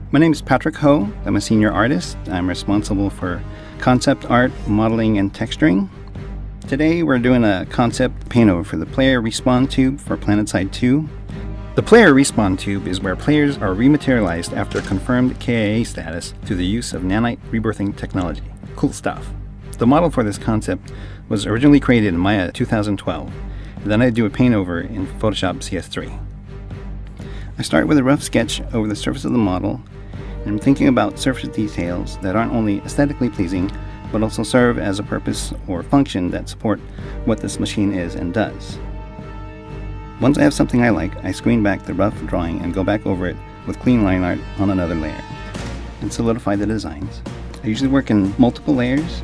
My name is Patrick Ho. I'm a senior artist. I'm responsible for concept art, modeling, and texturing. Today we're doing a concept paint-over for the player respawn tube for PlanetSide 2. The player respawn tube is where players are rematerialized after confirmed KIA status through the use of nanite rebirthing technology. Cool stuff. The model for this concept was originally created in Maya 2012, and then I do a paint-over in Photoshop CS3. I start with a rough sketch over the surface of the model, and I'm thinking about surface details that aren't only aesthetically pleasing, but also serve as a purpose or function that support what this machine is and does. Once I have something I like, I screen back the rough drawing and go back over it with clean line art on another layer, and solidify the designs. I usually work in multiple layers.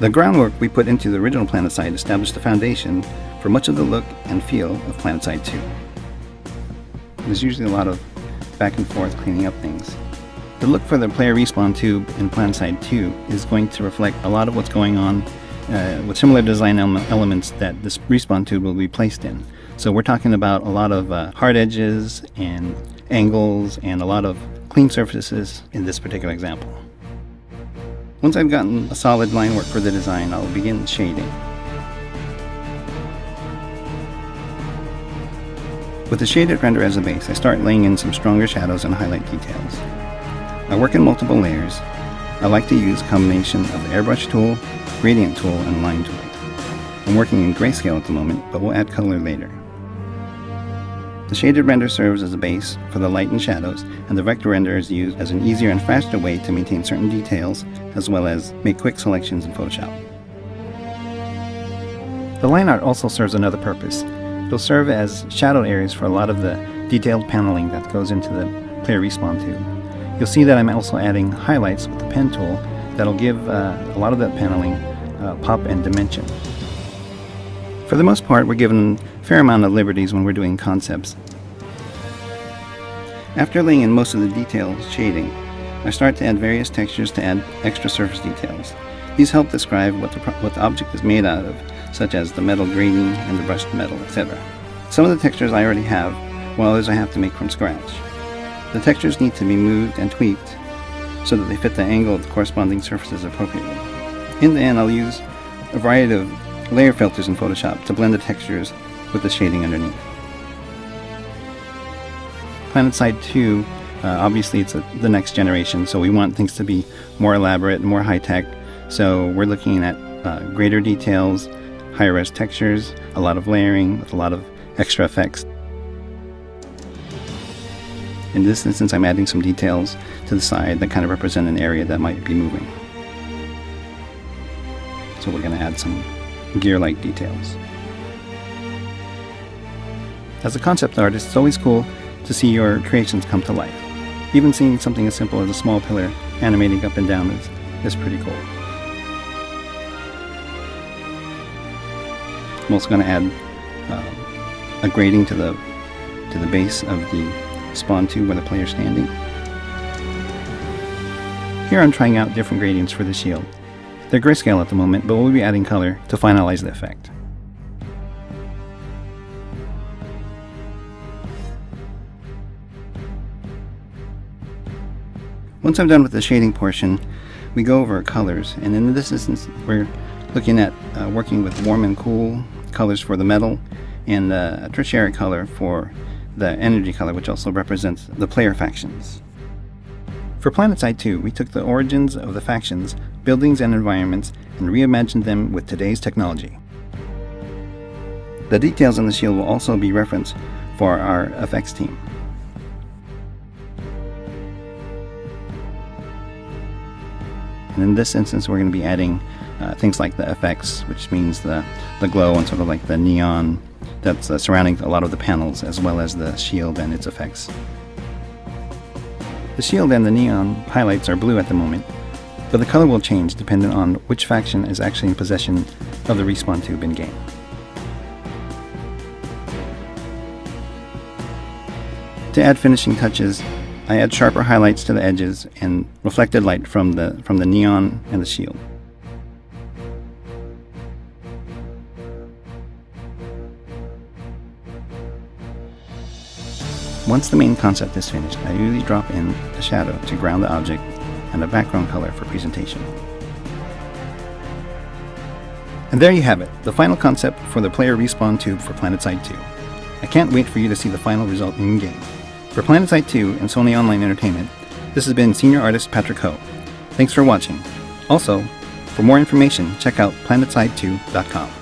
The groundwork we put into the original PlanetSide established the foundation for much of the look and feel of PlanetSide 2. There's usually a lot of back and forth cleaning up things. The look for the player respawn tube in PlanetSide 2 is going to reflect a lot of what's going on with similar design elements that this respawn tube will be placed in. So we're talking about a lot of hard edges and angles and a lot of clean surfaces in this particular example. Once I've gotten a solid line work for the design, I'll begin shading. With the shaded render as a base, I start laying in some stronger shadows and highlight details. I work in multiple layers. I like to use a combination of the airbrush tool, gradient tool, and line tool. I'm working in grayscale at the moment, but we'll add color later. The shaded render serves as a base for the light and shadows, and the vector render is used as an easier and faster way to maintain certain details, as well as make quick selections in Photoshop. The line art also serves another purpose. It'll serve as shadow areas for a lot of the detailed paneling that goes into the player respawn tube. You'll see that I'm also adding highlights with the pen tool that'll give a lot of that paneling pop and dimension. For the most part, we're given a fair amount of liberties when we're doing concepts. After laying in most of the detailed shading, I start to add various textures to add extra surface details. These help describe what the object is made out of, such as the metal grating and the brushed metal, etc. Some of the textures I already have, while others I have to make from scratch. The textures need to be moved and tweaked so that they fit the angle of the corresponding surfaces appropriately. In the end, I'll use a variety of layer filters in Photoshop to blend the textures with the shading underneath. PlanetSide 2, obviously it's the next generation, so we want things to be more elaborate and more high-tech. So we're looking at greater details, higher res textures, a lot of layering with a lot of extra effects. In this instance, I'm adding some details to the side that kind of represent an area that might be moving. So we're going to add some gear-like details. As a concept artist, it's always cool to see your creations come to life. Even seeing something as simple as a small pillar animating up and down is pretty cool. I'm also going to add a grading to the base of the spawn tube where the player is standing. Here I'm trying out different gradients for the shield. They're grayscale at the moment, but we'll be adding color to finalize the effect. Once I'm done with the shading portion, we go over colors, and in this instance we're looking at working with warm and cool colors for the metal and a tertiary color for the energy color, which also represents the player factions. For PlanetSide 2, we took the origins of the factions, buildings and environments, and reimagined them with today's technology. The details in the shield will also be referenced for our effects team. And in this instance, we're going to be adding things like the effects, which means the glow and sort of like the neon that's surrounding a lot of the panels, as well as the shield and its effects. The shield and the neon highlights are blue at the moment, but the color will change depending on which faction is actually in possession of the respawn tube in-game. To add finishing touches, I add sharper highlights to the edges and reflected light from the neon and the shield. Once the main concept is finished, I usually drop in a shadow to ground the object and a background color for presentation. And there you have it, the final concept for the player respawn tube for PlanetSide 2. I can't wait for you to see the final result in-game. For PlanetSide 2 and Sony Online Entertainment, this has been Senior Artist Patrick Ho. Thanks for watching. Also, for more information, check out planetside2.com.